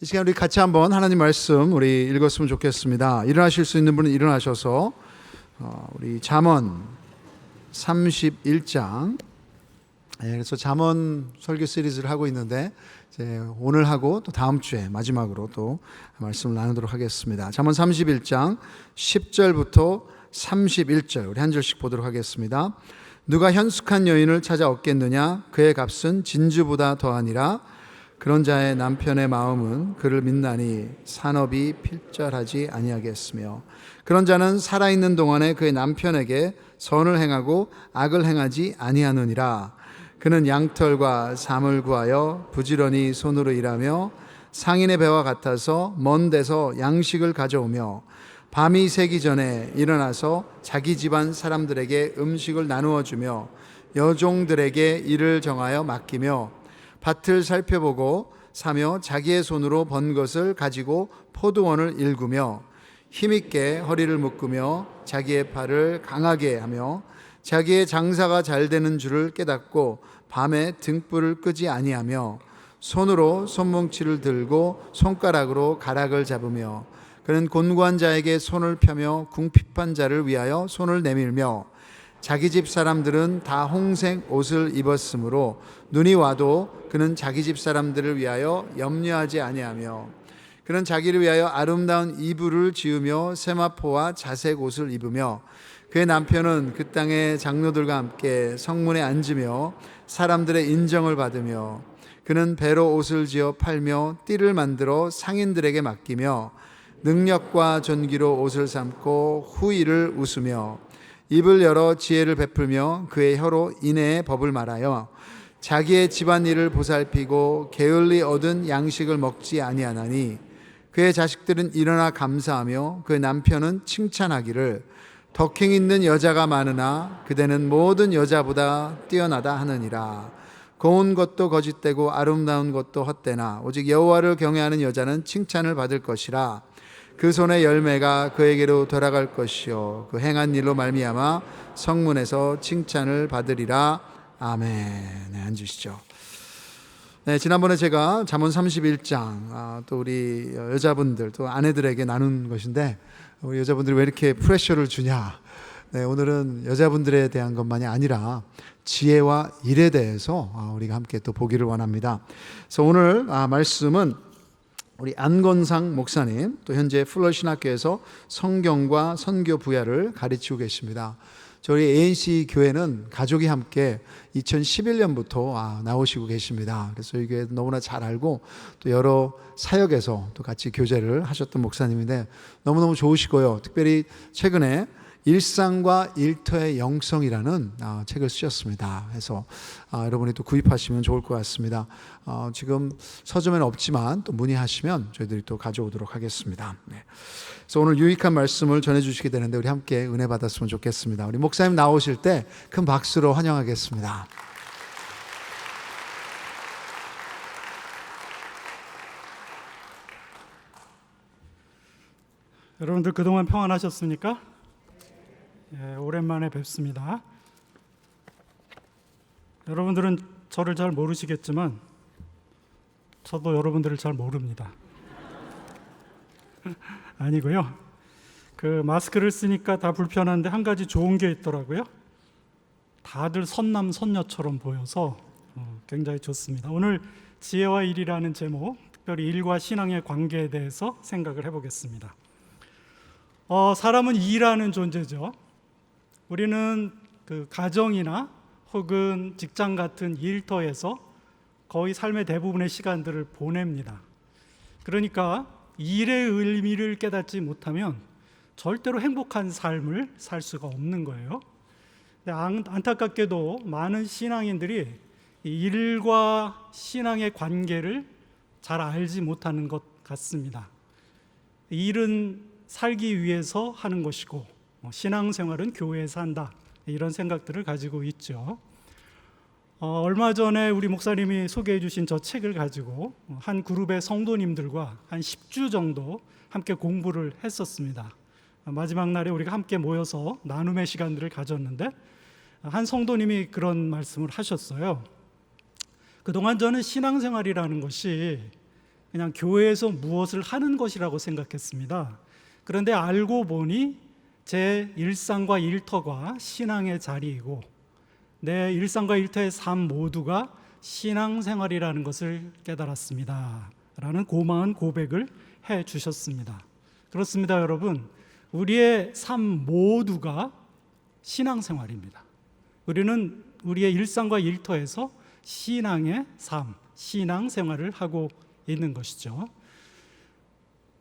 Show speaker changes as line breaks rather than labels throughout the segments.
이 시간 우리 같이 한번 하나님 말씀 우리 읽었으면 좋겠습니다. 일어나실 수 있는 분은 일어나셔서 우리 잠언 31장, 그래서 잠언 설교 시리즈를 하고 있는데 이제 오늘 하고 또 다음 주에 마지막으로 또 말씀을 나누도록 하겠습니다. 잠언 31장 10절부터 31절 우리 한 절씩 보도록 하겠습니다. 누가 현숙한 여인을 찾아 얻겠느냐? 그의 값은 진주보다 더하니라. 그런 자의 남편의 마음은 그를 믿나니 산업이 필절하지 아니하겠으며, 그런 자는 살아있는 동안에 그의 남편에게 선을 행하고 악을 행하지 아니하느니라. 그는 양털과 삶을 구하여 부지런히 손으로 일하며 상인의 배와 같아서 먼 데서 양식을 가져오며 밤이 새기 전에 일어나서 자기 집안 사람들에게 음식을 나누어 주며 여종들에게 일을 정하여 맡기며 밭을 살펴보고 사며 자기의 손으로 번 것을 가지고 포도원을 일구며 힘있게 허리를 묶으며 자기의 팔을 강하게 하며 자기의 장사가 잘 되는 줄을 깨닫고 밤에 등불을 끄지 아니하며 손으로 손뭉치를 들고 손가락으로 가락을 잡으며 그는 곤고한 자에게 손을 펴며 궁핍한 자를 위하여 손을 내밀며 자기 집 사람들은 다 홍색 옷을 입었으므로 눈이 와도 그는 자기 집 사람들을 위하여 염려하지 아니하며 그는 자기를 위하여 아름다운 이불을 지으며 세마포와 자색 옷을 입으며 그의 남편은 그 땅의 장로들과 함께 성문에 앉으며 사람들의 인정을 받으며 그는 배로 옷을 지어 팔며 띠를 만들어 상인들에게 맡기며 능력과 존귀로 옷을 삼고 후일을 웃으며 입을 열어 지혜를 베풀며 그의 혀로 인애의 법을 말하여 자기의 집안일을 보살피고 게을리 얻은 양식을 먹지 아니하나니 그의 자식들은 일어나 감사하며 그의 남편은 칭찬하기를 덕행 있는 여자가 많으나 그대는 모든 여자보다 뛰어나다 하느니라. 고운 것도 거짓되고 아름다운 것도 헛되나 오직 여호와를 경외하는 여자는 칭찬을 받을 것이라. 그 손의 열매가 그에게로 돌아갈 것이요 그 행한 일로 말미암아 성문에서 칭찬을 받으리라. 아멘. 네, 앉으시죠. 네, 지난번에 제가 잠언 31장 또 우리 여자분들 또 아내들에게 나눈 것인데 우리 여자분들이 왜 이렇게 프레셔를 주냐. 네, 오늘은 여자분들에 대한 것만이 아니라 지혜와 일에 대해서 우리가 함께 또 보기를 원합니다. 그래서 오늘 말씀은 우리 안건상 목사님, 또 현재 플러 신학교에서 성경과 선교 부야를 가르치고 계십니다. 저희 ANC 교회는 가족이 함께 2011년부터 나오시고 계십니다. 그래서 이 교회 너무나 잘 알고 또 여러 사역에서 또 같이 교제를 하셨던 목사님인데 너무너무 좋으시고요. 특별히 최근에 일상과 일터의 영성이라는 책을 쓰셨습니다. 그래서 여러분이 또 구입하시면 좋을 것 같습니다. 지금 서점에는 없지만 또 문의하시면 저희들이 또 가져오도록 하겠습니다. 네. 그래서 오늘 유익한 말씀을 전해주시게 되는데 우리 함께 은혜 받았으면 좋겠습니다. 우리 목사님 나오실 때 큰 박수로 환영하겠습니다.
여러분들 그동안 평안하셨습니까? 예, 오랜만에 뵙습니다. 여러분들은 저를 잘 모르시겠지만 저도 여러분들을 잘 모릅니다. 아니고요. 그 마스크를 쓰니까 다 불편한데 한 가지 좋은 게 있더라고요. 다들 선남 선녀처럼 보여서 굉장히 좋습니다. 오늘 지혜와 일이라는 제목, 특별히 일과 신앙의 관계에 대해서 생각을 해보겠습니다. 사람은 일하는 존재죠. 우리는 그 가정이나 혹은 직장 같은 일터에서 거의 삶의 대부분의 시간들을 보냅니다. 그러니까 일의 의미를 깨닫지 못하면 절대로 행복한 삶을 살 수가 없는 거예요. 안타깝게도 많은 신앙인들이 일과 신앙의 관계를 잘 알지 못하는 것 같습니다. 일은 살기 위해서 하는 것이고 신앙생활은 교회에서 한다, 이런 생각들을 가지고 있죠. 얼마 전에 우리 목사님이 소개해 주신 저 책을 가지고 한 그룹의 성도님들과 한 10주 정도 함께 공부를 했었습니다. 마지막 날에 우리가 함께 모여서 나눔의 시간들을 가졌는데 한 성도님이 그런 말씀을 하셨어요. 그동안 저는 신앙생활이라는 것이 그냥 교회에서 무엇을 하는 것이라고 생각했습니다. 그런데 알고 보니 제 일상과 일터가 신앙의 자리이고 내 일상과 일터의 삶 모두가 신앙생활이라는 것을 깨달았습니다 라는 고마운 고백을 해 주셨습니다. 그렇습니다, 여러분. 우리의 삶 모두가 신앙생활입니다. 우리는 우리의 일상과 일터에서 신앙의 삶, 신앙생활을 하고 있는 것이죠.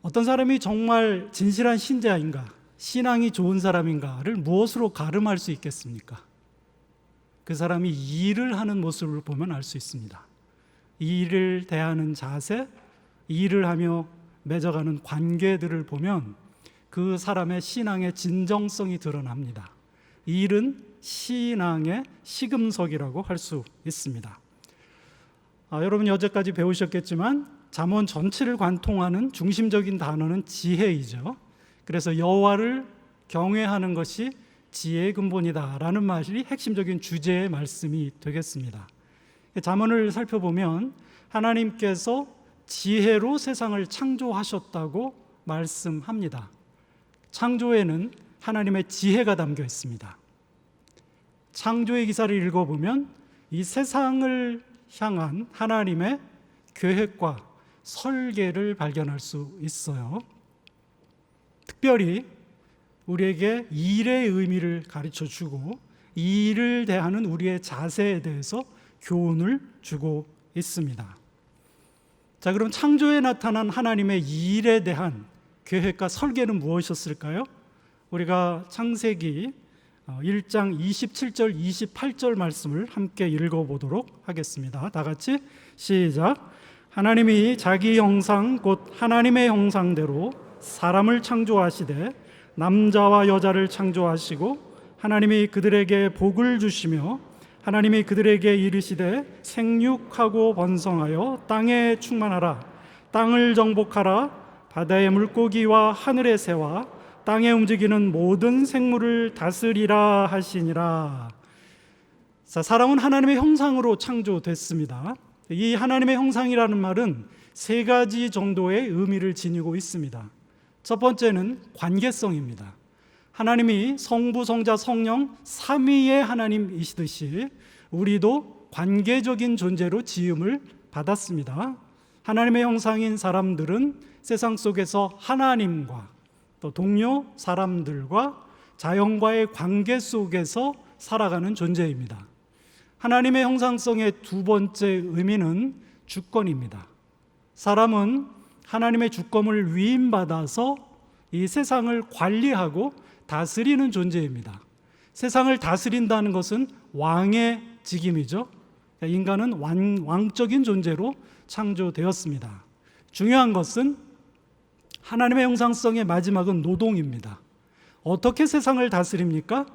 어떤 사람이 정말 진실한 신자인가, 신앙이 좋은 사람인가를 무엇으로 가름할 수 있겠습니까? 그 사람이 일을 하는 모습을 보면 알 수 있습니다. 일을 대하는 자세, 일을 하며 맺어가는 관계들을 보면 그 사람의 신앙의 진정성이 드러납니다. 일은 신앙의 시금석이라고 할 수 있습니다. 여러분 여태까지 배우셨겠지만 잠언 전체를 관통하는 중심적인 단어는 지혜이죠. 그래서 여호와를 경외하는 것이 지혜의 근본이다라는 말이 핵심적인 주제의 말씀이 되겠습니다. 잠언을 살펴보면 하나님께서 지혜로 세상을 창조하셨다고 말씀합니다. 창조에는 하나님의 지혜가 담겨 있습니다. 창조의 기사를 읽어보면 이 세상을 향한 하나님의 계획과 설계를 발견할 수 있어요. 특별히 우리에게 일의 의미를 가르쳐 주고 일을 대하는 우리의 자세에 대해서 교훈을 주고 있습니다. 자, 그럼 창조에 나타난 하나님의 일에 대한 계획과 설계는 무엇이었을까요? 우리가 창세기 1장 27절 28절 말씀을 함께 읽어보도록 하겠습니다. 다 같이 시작. 하나님이 자기 형상 곧 하나님의 형상대로 사람을 창조하시되 남자와 여자를 창조하시고 하나님이 그들에게 복을 주시며 하나님이 그들에게 이르시되 생육하고 번성하여 땅에 충만하라. 땅을 정복하라. 바다의 물고기와 하늘의 새와 땅에 움직이는 모든 생물을 다스리라 하시니라. 자, 사람은 하나님의 형상으로 창조됐습니다. 이 하나님의 형상이라는 말은 세 가지 정도의 의미를 지니고 있습니다. 첫 번째는 관계성입니다. 하나님이 성부, 성자, 성령 삼위의 하나님이시듯이 우리도 관계적인 존재로 지음을 받았습니다. 하나님의 형상인 사람들은 세상 속에서 하나님과 또 동료 사람들과 자연과의 관계 속에서 살아가는 존재입니다. 하나님의 형상성의 두 번째 의미는 주권입니다. 사람은 하나님의 주권을 위임받아서 이 세상을 관리하고 다스리는 존재입니다. 세상을 다스린다는 것은 왕의 직임이죠. 인간은 왕적인 존재로 창조되었습니다. 중요한 것은 하나님의 형상성의 마지막은 노동입니다. 어떻게 세상을 다스립니까?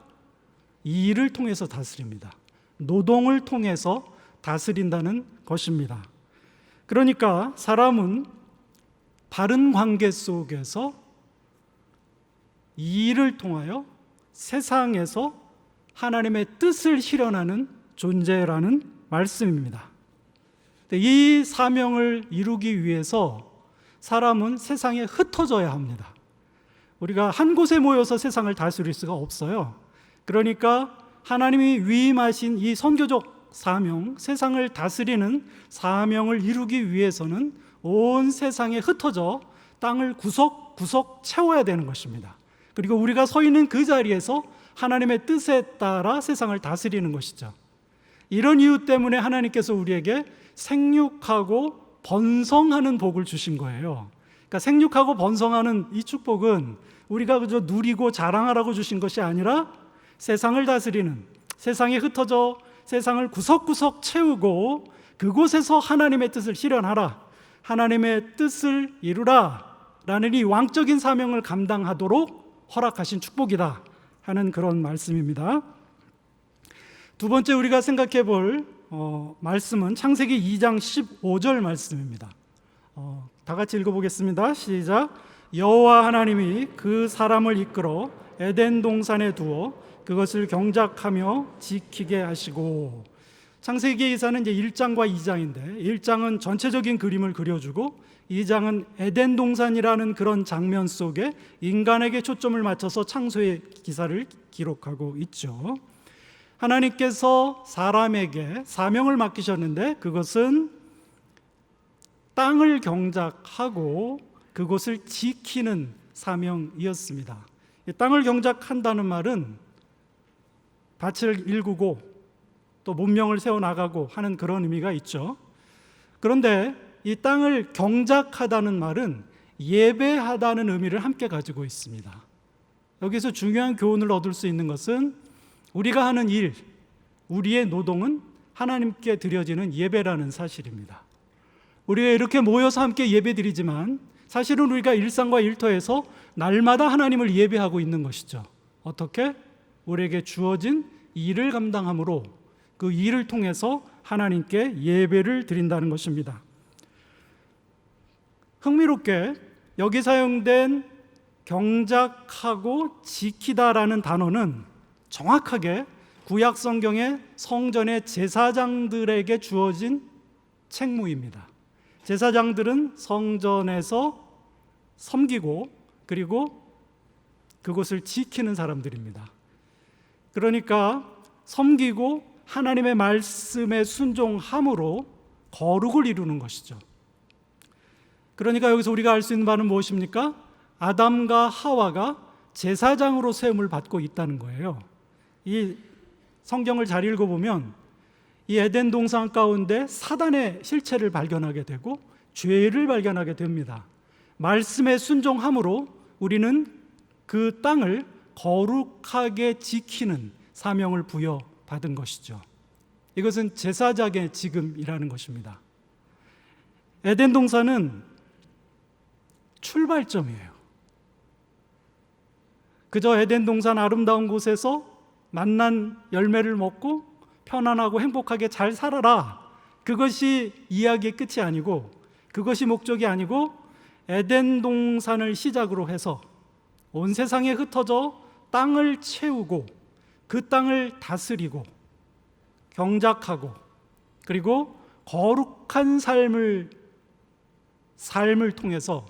일을 통해서 다스립니다. 노동을 통해서 다스린다는 것입니다. 그러니까 사람은 바른 관계 속에서 일을 통하여 세상에서 하나님의 뜻을 실현하는 존재라는 말씀입니다. 이 사명을 이루기 위해서 사람은 세상에 흩어져야 합니다. 우리가 한 곳에 모여서 세상을 다스릴 수가 없어요. 그러니까 하나님이 위임하신 이 선교적 사명, 세상을 다스리는 사명을 이루기 위해서는 온 세상에 흩어져 땅을 구석구석 채워야 되는 것입니다. 그리고 우리가 서 있는 그 자리에서 하나님의 뜻에 따라 세상을 다스리는 것이죠. 이런 이유 때문에 하나님께서 우리에게 생육하고 번성하는 복을 주신 거예요. 그러니까 생육하고 번성하는 이 축복은 우리가 그저 누리고 자랑하라고 주신 것이 아니라 세상을 다스리는, 세상에 흩어져 세상을 구석구석 채우고 그곳에서 하나님의 뜻을 실현하라, 하나님의 뜻을 이루라 라는 이 왕적인 사명을 감당하도록 허락하신 축복이다 하는 그런 말씀입니다. 두 번째 우리가 생각해 볼 말씀은 창세기 2장 15절 말씀입니다. 다 같이 읽어보겠습니다. 시작. 여호와 하나님이 그 사람을 이끌어 에덴 동산에 두어 그것을 경작하며 지키게 하시고. 창세기에서는 이제 1장과 2장인데 1장은 전체적인 그림을 그려주고 2장은 에덴 동산이라는 그런 장면 속에 인간에게 초점을 맞춰서 창조의 기사를 기록하고 있죠. 하나님께서 사람에게 사명을 맡기셨는데 그것은 땅을 경작하고 그곳을 지키는 사명이었습니다. 이 땅을 경작한다는 말은 밭을 일구고 또 문명을 세워나가고 하는 그런 의미가 있죠. 그런데 이 땅을 경작하다는 말은 예배하다는 의미를 함께 가지고 있습니다. 여기서 중요한 교훈을 얻을 수 있는 것은 우리가 하는 일, 우리의 노동은 하나님께 드려지는 예배라는 사실입니다. 우리가 이렇게 모여서 함께 예배드리지만 사실은 우리가 일상과 일터에서 날마다 하나님을 예배하고 있는 것이죠. 어떻게? 우리에게 주어진 일을 감당함으로 그 일을 통해서 하나님께 예배를 드린다는 것입니다. 흥미롭게 여기 사용된 경작하고 지키다라는 단어는 정확하게 구약 성경의 성전의 제사장들에게 주어진 책무입니다. 제사장들은 성전에서 섬기고 그리고 그곳을 지키는 사람들입니다. 그러니까 섬기고 하나님의 말씀에 순종함으로 거룩을 이루는 것이죠. 그러니까 여기서 우리가 알 수 있는 바는 무엇입니까? 아담과 하와가 제사장으로 세움을 받고 있다는 거예요. 이 성경을 잘 읽어보면 이 에덴 동산 가운데 사단의 실체를 발견하게 되고 죄를 발견하게 됩니다. 말씀에 순종함으로 우리는 그 땅을 거룩하게 지키는 사명을 부여받은 것이죠. 이것은 제사장의 직임이라는 것입니다. 에덴 동산은 출발점이에요. 그저 에덴 동산 아름다운 곳에서 만난 열매를 먹고 편안하고 행복하게 잘 살아라, 그것이 이야기의 끝이 아니고 그것이 목적이 아니고 에덴 동산을 시작으로 해서 온 세상에 흩어져 땅을 채우고 그 땅을 다스리고 경작하고 그리고 거룩한 삶을 통해서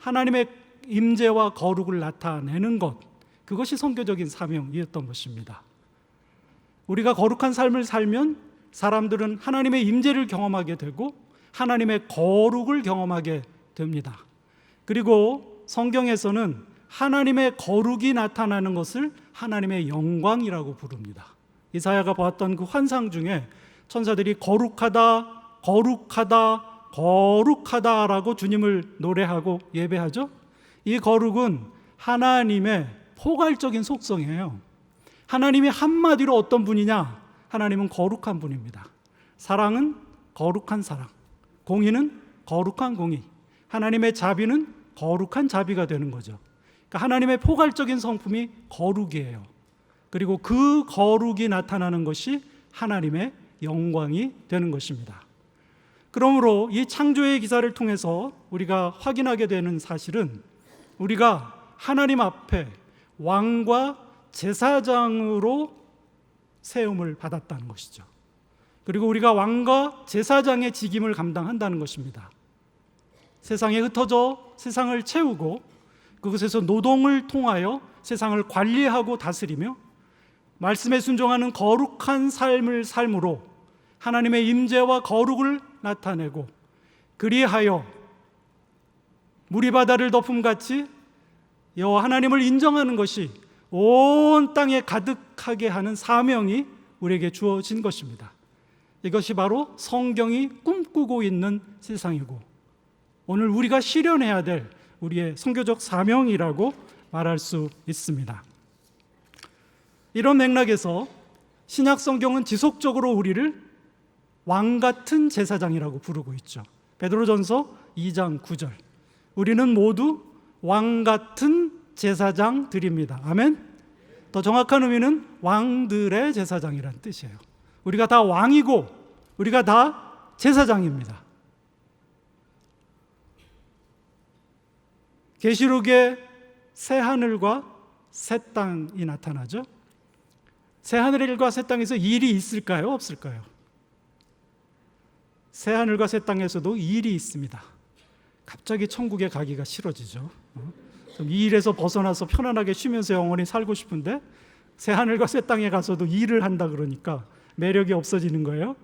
하나님의 임재와 거룩을 나타내는 것, 그것이 선교적인 사명이었던 것입니다. 우리가 거룩한 삶을 살면 사람들은 하나님의 임재를 경험하게 되고 하나님의 거룩을 경험하게 됩니다. 그리고 성경에서는 하나님의 거룩이 나타나는 것을 하나님의 영광이라고 부릅니다. 이사야가 보았던 그 환상 중에 천사들이 거룩하다, 거룩하다, 거룩하다라고 주님을 노래하고 예배하죠. 이 거룩은 하나님의 포괄적인 속성이에요. 하나님이 한마디로 어떤 분이냐? 하나님은 거룩한 분입니다. 사랑은 거룩한 사랑, 공의는 거룩한 공의, 하나님의 자비는 거룩한 자비가 되는 거죠. 그러니까 하나님의 포괄적인 성품이 거룩이에요. 그리고 그 거룩이 나타나는 것이 하나님의 영광이 되는 것입니다. 그러므로 이 창조의 기사를 통해서 우리가 확인하게 되는 사실은 우리가 하나님 앞에 왕과 제사장으로 세움을 받았다는 것이죠. 그리고 우리가 왕과 제사장의 직임을 감당한다는 것입니다. 세상에 흩어져 세상을 채우고 그곳에서 노동을 통하여 세상을 관리하고 다스리며 말씀에 순종하는 거룩한 삶을 삶으로 하나님의 임재와 거룩을 나타내고 그리하여 물이 바다를 덮음같이 여호와 하나님을 인정하는 것이 온 땅에 가득하게 하는 사명이 우리에게 주어진 것입니다. 이것이 바로 성경이 꿈꾸고 있는 세상이고 오늘 우리가 실현해야 될 우리의 선교적 사명이라고 말할 수 있습니다. 이런 맥락에서 신약 성경은 지속적으로 우리를 왕 같은 제사장이라고 부르고 있죠. 베드로전서 2장 9절. 우리는 모두 왕 같은 제사장들입니다. 아멘. 더 정확한 의미는 왕들의 제사장이라는 뜻이에요. 우리가 다 왕이고 우리가 다 제사장입니다. 계시록에 새 하늘과 새 땅이 나타나죠. 새 하늘과 새 땅에서 일이 있을까요? 없을까요? 새 하늘과 새 땅에서도 일이 있습니다. 갑자기 천국에 가기가 싫어지죠. 좀 이 일에서 벗어나서 편안하게 쉬면서 영원히 살고 싶은데 새 하늘과 새 땅에 가서도 일을 한다 그러니까 매력이 없어지는 거예요.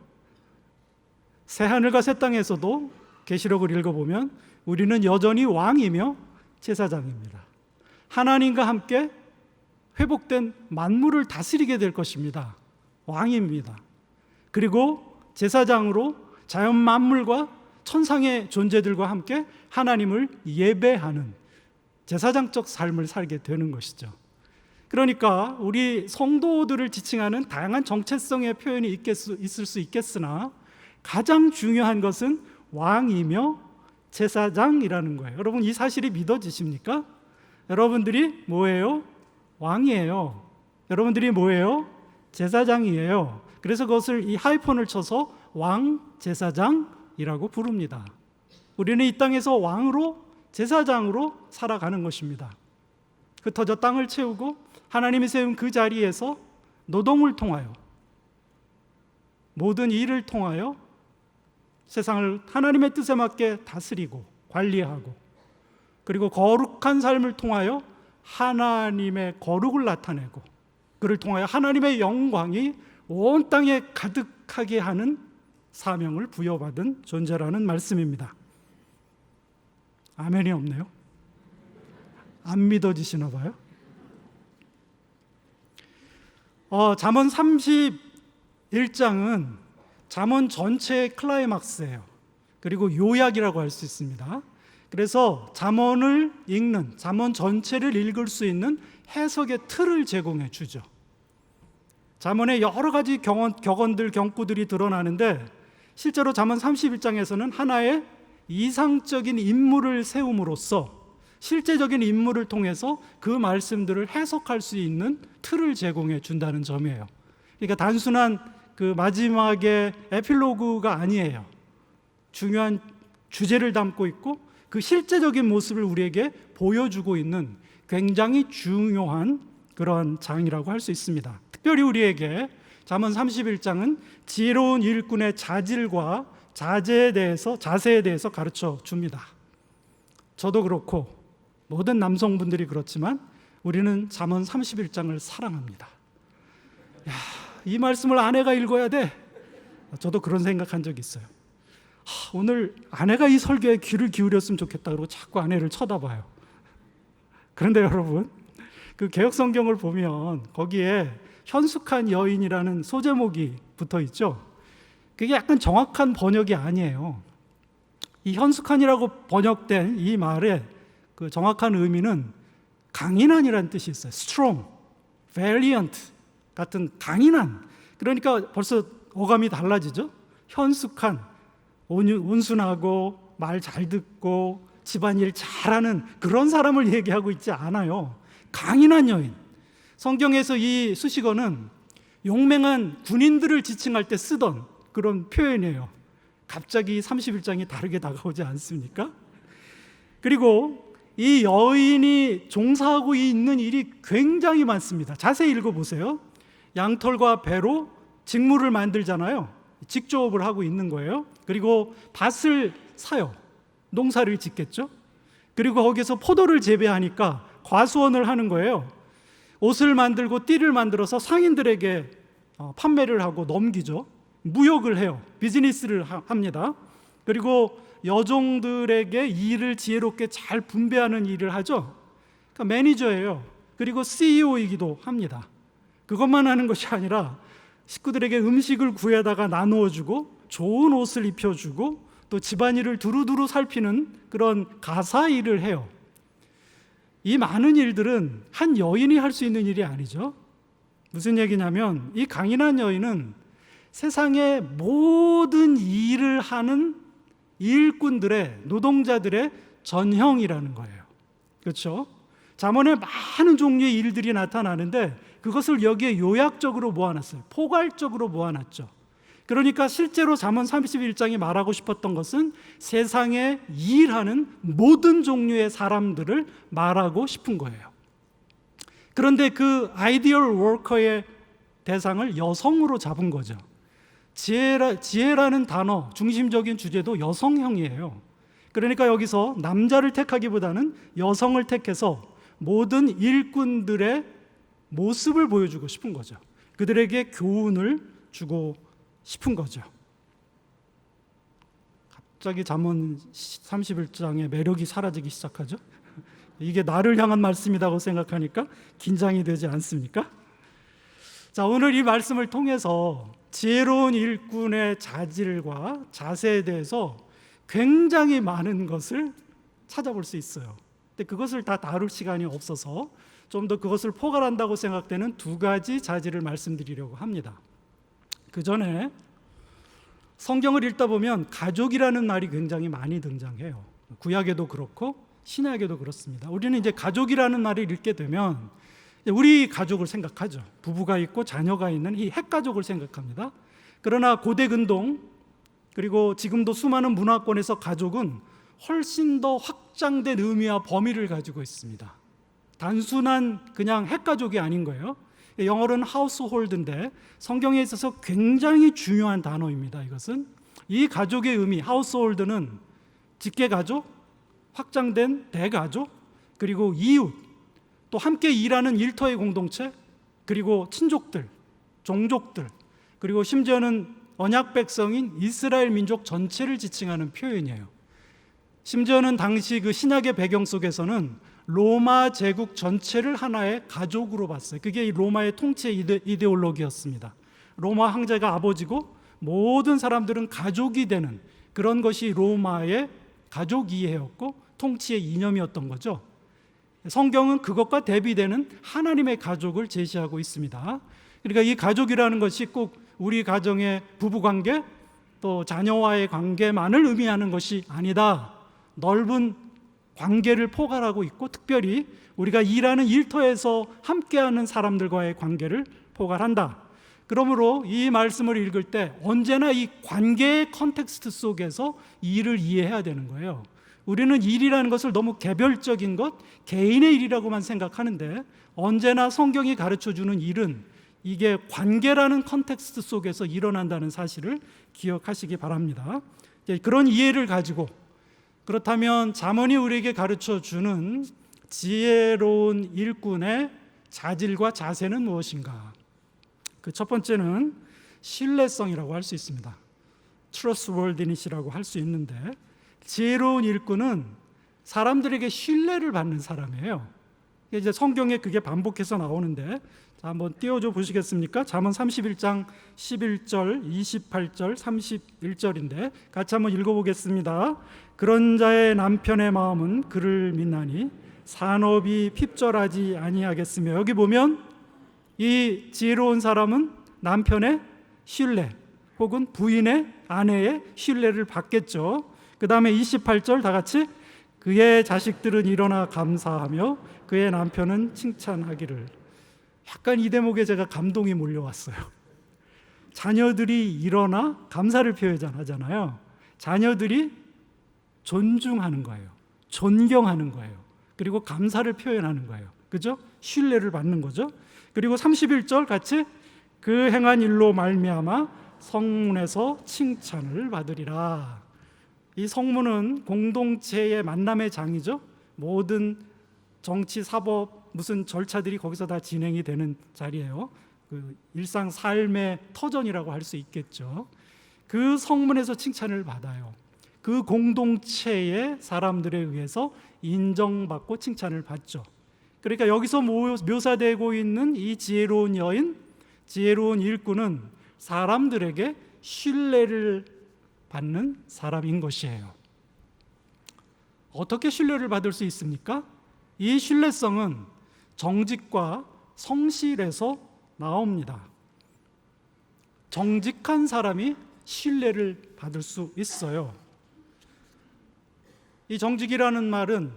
새 하늘과 새 땅에서도 계시록을 읽어보면 우리는 여전히 왕이며 제사장입니다. 하나님과 함께 회복된 만물을 다스리게 될 것입니다. 왕입니다. 그리고 제사장으로 자연 만물과 천상의 존재들과 함께 하나님을 예배하는 제사장적 삶을 살게 되는 것이죠. 그러니까 우리 성도들을 지칭하는 다양한 정체성의 표현이 있을 수 있겠으나 가장 중요한 것은 왕이며 제사장이라는 거예요. 여러분, 이 사실이 믿어지십니까? 여러분들이 뭐예요? 왕이에요. 여러분들이 뭐예요? 제사장이에요. 그래서 그것을 이 하이폰을 쳐서 왕, 제사장이라고 부릅니다. 우리는 이 땅에서 왕으로, 제사장으로 살아가는 것입니다. 흩어져 땅을 채우고 하나님이 세운 그 자리에서 노동을 통하여, 모든 일을 통하여 세상을 하나님의 뜻에 맞게 다스리고 관리하고, 그리고 거룩한 삶을 통하여 하나님의 거룩을 나타내고, 그를 통하여 하나님의 영광이 온 땅에 가득하게 하는 사명을 부여받은 존재라는 말씀입니다. 아멘이 없네요. 안 믿어지시나 봐요. 잠언 31장은 잠언 전체의 클라이막스예요. 그리고 요약이라고 할 수 있습니다. 그래서 잠언을 읽는, 잠언 전체를 읽을 수 있는 해석의 틀을 제공해 주죠. 잠언에 여러 가지 격언들, 경구들이 드러나는데 실제로 잠언 31장에서는 하나의 이상적인 인물을 세움으로써 실제적인 인물을 통해서 그 말씀들을 해석할 수 있는 틀을 제공해 준다는 점이에요. 그러니까 단순한 그 마지막의 에필로그가 아니에요. 중요한 주제를 담고 있고 그 실제적인 모습을 우리에게 보여주고 있는 굉장히 중요한 그러한 장이라고 할 수 있습니다. 특별히 우리에게 잠언 31장은 지혜로운 일꾼의 자질과 자세에 대해서 가르쳐 줍니다. 저도 그렇고 모든 남성분들이 그렇지만 우리는 잠언 31장을 사랑합니다. 이 말씀을 아내가 읽어야 돼. 저도 그런 생각한 적이 있어요. 오늘 아내가 이 설교에 귀를 기울였으면 좋겠다 그러고 자꾸 아내를 쳐다봐요. 그런데 여러분, 그 개역성경을 보면 거기에 현숙한 여인이라는 소제목이 붙어 있죠. 그게 약간 정확한 번역이 아니에요. 이 현숙한이라고 번역된 이 말의 그 정확한 의미는 강인한이라는 뜻이 있어요. strong, valiant 같은 강인한. 그러니까 벌써 어감이 달라지죠. 현숙한, 온순하고 말 잘 듣고 집안일 잘하는 그런 사람을 얘기하고 있지 않아요. 강인한 여인. 성경에서 이 수식어는 용맹한 군인들을 지칭할 때 쓰던 그런 표현이에요. 갑자기 31장이 다르게 다가오지 않습니까? 그리고 이 여인이 종사하고 있는 일이 굉장히 많습니다. 자세히 읽어보세요. 양털과 배로 직물을 만들잖아요. 직조업을 하고 있는 거예요. 그리고 밭을 사요. 농사를 짓겠죠. 그리고 거기서 포도를 재배하니까 과수원을 하는 거예요. 옷을 만들고 띠를 만들어서 상인들에게 판매를 하고 넘기죠. 무역을 해요. 비즈니스를 합니다. 그리고 여종들에게 일을 지혜롭게 잘 분배하는 일을 하죠. 그러니까 매니저예요. 그리고 CEO이기도 합니다. 그것만 하는 것이 아니라 식구들에게 음식을 구해다가 나누어 주고 좋은 옷을 입혀주고 또 집안일을 두루두루 살피는 그런 가사 일을 해요. 이 많은 일들은 한 여인이 할 수 있는 일이 아니죠. 무슨 얘기냐면 이 강인한 여인은 세상의 모든 일을 하는 일꾼들의, 노동자들의 전형이라는 거예요. 그렇죠? 잠언에 많은 종류의 일들이 나타나는데 그것을 여기에 요약적으로 모아놨어요. 포괄적으로 모아놨죠. 그러니까 실제로 잠언 31장이 말하고 싶었던 것은 세상에 일하는 모든 종류의 사람들을 말하고 싶은 거예요. 그런데 그 아이디얼 워커의 대상을 여성으로 잡은 거죠. 지혜라는 단어 중심적인 주제도 여성형이에요. 그러니까 여기서 남자를 택하기보다는 여성을 택해서 모든 일꾼들의 모습을 보여주고 싶은 거죠. 그들에게 교훈을 주고 싶은 거죠. 갑자기 잠언 31장의 매력이 사라지기 시작하죠. 이게 나를 향한 말씀이라고 생각하니까 긴장이 되지 않습니까? 자, 오늘 이 말씀을 통해서 지혜로운 일꾼의 자질과 자세에 대해서 굉장히 많은 것을 찾아볼 수 있어요. 근데 그것을 다 다룰 시간이 없어서 좀 더 그것을 포괄한다고 생각되는 두 가지 자질을 말씀드리려고 합니다. 그 전에 성경을 읽다 보면 가족이라는 말이 굉장히 많이 등장해요. 구약에도 그렇고 신약에도 그렇습니다. 우리는 이제 가족이라는 말을 읽게 되면 우리 가족을 생각하죠. 부부가 있고 자녀가 있는 이 핵가족을 생각합니다. 그러나 고대 근동 그리고 지금도 수많은 문화권에서 가족은 훨씬 더 확장된 의미와 범위를 가지고 있습니다. 단순한 그냥 핵가족이 아닌 거예요. 영어로는 household인데 성경에 있어서 굉장히 중요한 단어입니다. 이것은 이 가족의 의미, household는 직계가족, 확장된 대가족, 그리고 이웃, 또 함께 일하는 일터의 공동체, 그리고 친족들, 종족들, 그리고 심지어는 언약 백성인 이스라엘 민족 전체를 지칭하는 표현이에요. 심지어는 당시 그 신약의 배경 속에서는 로마 제국 전체를 하나의 가족으로 봤어요. 그게 이 로마의 통치 이데올로기였습니다. 로마 황제가 아버지고 모든 사람들은 가족이 되는 그런 것이 로마의 가족 이해였고 통치의 이념이었던 거죠. 성경은 그것과 대비되는 하나님의 가족을 제시하고 있습니다. 그러니까 이 가족이라는 것이 꼭 우리 가정의 부부관계 또 자녀와의 관계만을 의미하는 것이 아니다. 넓은 관계를 포괄하고 있고 특별히 우리가 일하는 일터에서 함께하는 사람들과의 관계를 포괄한다. 그러므로 이 말씀을 읽을 때 언제나 이 관계의 컨텍스트 속에서 일을 이해해야 되는 거예요. 우리는 일이라는 것을 너무 개별적인 것, 개인의 일이라고만 생각하는데 언제나 성경이 가르쳐주는 일은 이게 관계라는 컨텍스트 속에서 일어난다는 사실을 기억하시기 바랍니다. 그런 이해를 가지고 그렇다면 잠언이 우리에게 가르쳐주는 지혜로운 일꾼의 자질과 자세는 무엇인가? 그 첫 번째는 신뢰성이라고 할 수 있습니다. trustworthiness이라고 할 수 있는데 지혜로운 일꾼은 사람들에게 신뢰를 받는 사람이에요. 이제 성경에 그게 반복해서 나오는데 자, 한번 띄워줘 보시겠습니까? 잠언 31장 11절, 28절, 31절인데 같이 한번 읽어보겠습니다. 그런 자의 남편의 마음은 그를 믿나니 산업이 핍절하지 아니하겠으며 여기 보면 이 지혜로운 사람은 남편의 신뢰 혹은 부인의 아내의 신뢰를 받겠죠. 그 다음에 28절 다 같이 그의 자식들은 일어나 감사하며 그의 남편은 칭찬하기를. 약간 이 대목에 제가 감동이 몰려왔어요. 자녀들이 일어나 감사를 표현하잖아요. 자녀들이 존중하는 거예요. 존경하는 거예요. 그리고 감사를 표현하는 거예요. 그죠? 신뢰를 받는 거죠. 그리고 31절 같이 그 행한 일로 말미암아 성문에서 칭찬을 받으리라. 이 성문은 공동체의 만남의 장이죠. 모든 정치, 사법, 무슨 절차들이 거기서 다 진행이 되는 자리예요. 그 일상 삶의 터전이라고 할 수 있겠죠. 그 성문에서 칭찬을 받아요. 그 공동체의 사람들에 의해서 인정받고 칭찬을 받죠. 그러니까 여기서 묘사되고 있는 이 지혜로운 여인, 지혜로운 일꾼은 사람들에게 신뢰를 받는 사람인 것이에요. 어떻게 신뢰를 받을 수 있습니까? 이 신뢰성은 정직과 성실에서 나옵니다. 정직한 사람이 신뢰를 받을 수 있어요. 이 정직이라는 말은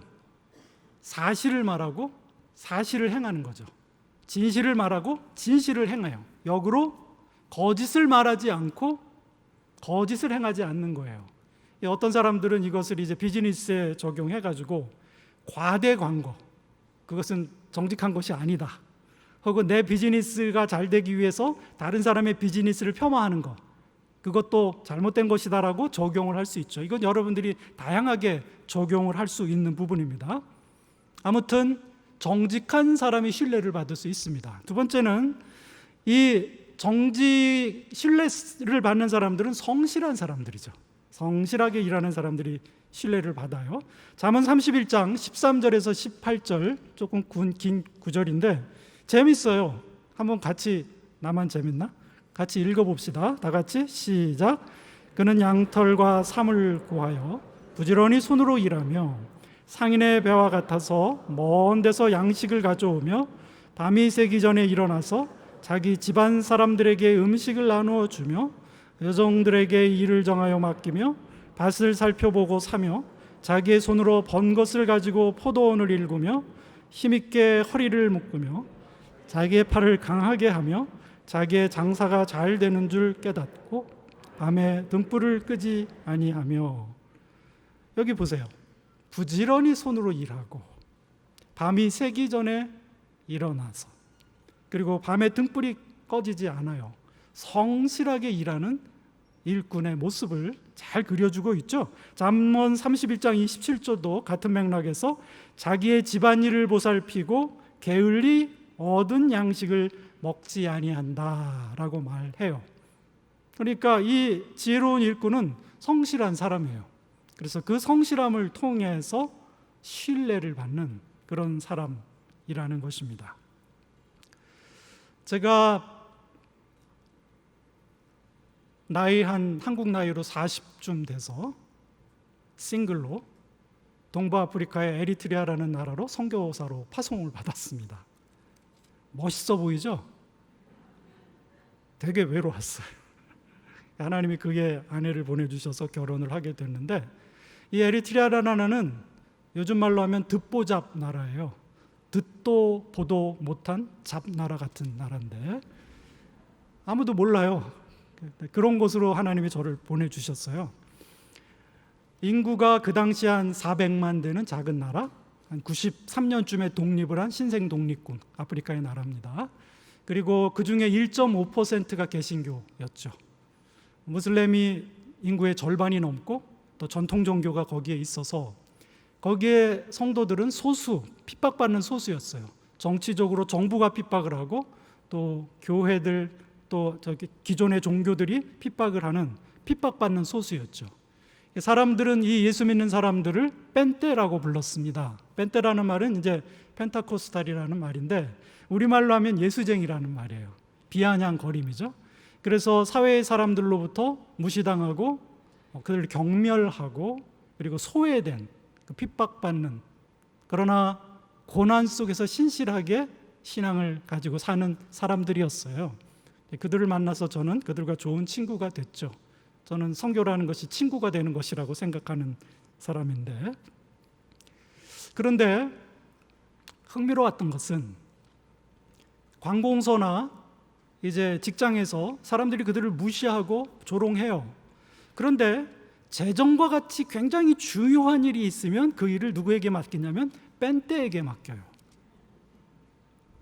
사실을 말하고 사실을 행하는 거죠. 진실을 말하고 진실을 행해요. 역으로 거짓을 말하지 않고 거짓을 행하지 않는 거예요. 어떤 사람들은 이것을 이제 비즈니스에 적용해가지고 과대 광고, 그것은 정직한 것이 아니다. 혹은 내 비즈니스가 잘 되기 위해서 다른 사람의 비즈니스를 폄하하는 것, 그것도 잘못된 것이다라고 적용을 할 수 있죠. 이건 여러분들이 다양하게 적용을 할 수 있는 부분입니다. 아무튼 정직한 사람이 신뢰를 받을 수 있습니다. 두 번째는 이 신뢰를 받는 사람들은 성실한 사람들이죠. 성실하게 일하는 사람들이 신뢰를 받아요. 잠언 31장 13절에서 18절, 조금 긴 구절인데 재밌어요. 한번 같이, 나만 재밌나? 같이 읽어봅시다. 다 같이 시작. 그는 양털과 삼을 구하여 부지런히 손으로 일하며 상인의 배와 같아서 먼 데서 양식을 가져오며 밤이 새기 전에 일어나서 자기 집안 사람들에게 음식을 나누어 주며 여종들에게 일을 정하여 맡기며 밭을 살펴보고 사며 자기의 손으로 번 것을 가지고 포도원을 일구며 힘있게 허리를 묶으며 자기의 팔을 강하게 하며 자기의 장사가 잘 되는 줄 깨닫고 밤에 등불을 끄지 아니하며. 여기 보세요. 부지런히 손으로 일하고 밤이 새기 전에 일어나서, 그리고 밤에 등불이 꺼지지 않아요. 성실하게 일하는 일꾼의 모습을 잘 그려주고 있죠. 잠언 31장 27절도 같은 맥락에서 자기의 집안일을 보살피고 게을리 얻은 양식을 먹지 아니한다라고 말해요. 그러니까 이 지혜로운 일꾼은 성실한 사람이에요. 그래서 그 성실함을 통해서 신뢰를 받는 그런 사람이라는 것입니다. 제가 한국 나이로 40쯤 돼서 싱글로 동부아프리카의 에리트리아라는 나라로 선교사로 파송을 받았습니다. 멋있어 보이죠? 되게 외로웠어요. 하나님이 그의 아내를 보내주셔서 결혼을 하게 됐는데, 이 에리트리아라는 나라는 요즘 말로 하면 듣보잡 나라예요. 듣도 보도 못한 잡나라 같은 나라인데 아무도 몰라요. 그런 곳으로 하나님이 저를 보내주셨어요. 인구가 그 당시 한 400만 되는 작은 나라, 한 93년쯤에 독립을 한 신생 독립군 아프리카의 나라입니다. 그리고 그 중에 1.5%가 개신교였죠. 무슬림이 인구의 절반이 넘고 또 전통 종교가 거기에 있어서 거기에 성도들은 소수, 핍박받는 소수였어요. 정치적으로 정부가 핍박을 하고 또 교회들, 또 기존의 종교들이 핍박을 하는, 핍박받는 소수였죠. 사람들은 이 예수 믿는 사람들을 뺀떼라고 불렀습니다. 뺀떼라는 말은 이제 펜타코스탈이라는 말인데 우리말로 하면 예수쟁이라는 말이에요. 비아냥거림이죠. 그래서 사회의 사람들로부터 무시당하고 그들을 경멸하고 그리고 소외된, 핍박받는, 그러나 고난 속에서 신실하게 신앙을 가지고 사는 사람들이었어요. 그들을 만나서 저는 그들과 좋은 친구가 됐죠. 저는 선교라는 것이 친구가 되는 것이라고 생각하는 사람인데, 그런데 흥미로웠던 것은 관공서나 이제 직장에서 사람들이 그들을 무시하고 조롱해요. 그런데 재정과 같이 굉장히 중요한 일이 있으면 그 일을 누구에게 맡기냐면 뺀떼에게 맡겨요.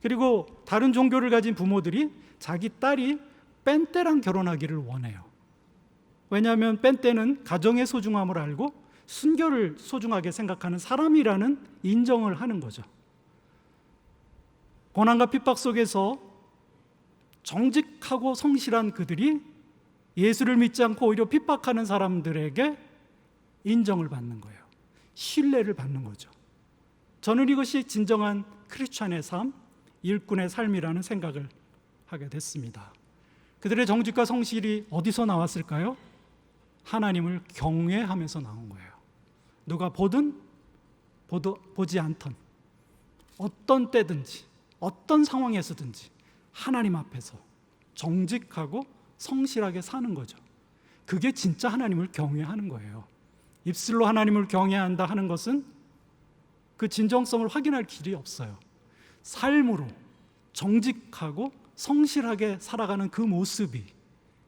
그리고 다른 종교를 가진 부모들이 자기 딸이 뺀떼랑 결혼하기를 원해요. 왜냐하면 뺀떼는 가정의 소중함을 알고 순교를 소중하게 생각하는 사람이라는 인정을 하는 거죠. 고난과 핍박 속에서 정직하고 성실한 그들이 예수를 믿지 않고 오히려 핍박하는 사람들에게 인정을 받는 거예요. 신뢰를 받는 거죠. 저는 이것이 진정한 크리스찬의 삶, 일꾼의 삶이라는 생각을 하게 됐습니다. 그들의 정직과 성실이 어디서 나왔을까요? 하나님을 경외하면서 나온 거예요. 누가 보든 보지 않던 어떤 때든지 어떤 상황에서든지 하나님 앞에서 정직하고 성실하게 사는 거죠. 그게 진짜 하나님을 경외하는 거예요. 입술로 하나님을 경외한다 하는 것은 그 진정성을 확인할 길이 없어요. 삶으로 정직하고 성실하게 살아가는 그 모습이